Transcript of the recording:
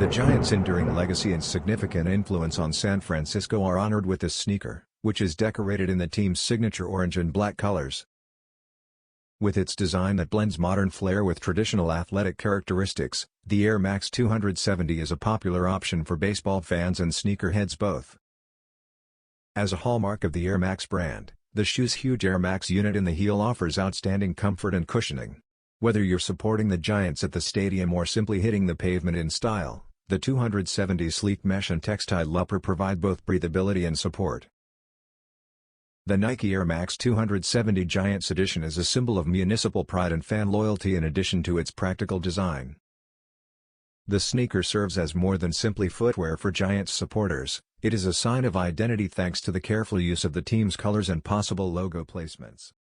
The Giants' enduring legacy and significant influence on San Francisco are honored with this sneaker, which is decorated in the team's signature orange and black colors. With its design that blends modern flair with traditional athletic characteristics, the Air Max 270 is a popular option for baseball fans and sneakerheads both. As a hallmark of the Air Max brand, the shoe's huge Air Max unit in the heel offers outstanding comfort and cushioning. Whether you're supporting the Giants at the stadium or simply hitting the pavement in style, the 270's sleek mesh and textile upper provide both breathability and support. The Nike Air Max 270 Giants Edition is a symbol of municipal pride and fan loyalty in addition to its practical design. The sneaker serves as more than simply footwear for Giants supporters, it is a sign of identity thanks to the careful use of the team's colors and possible logo placements.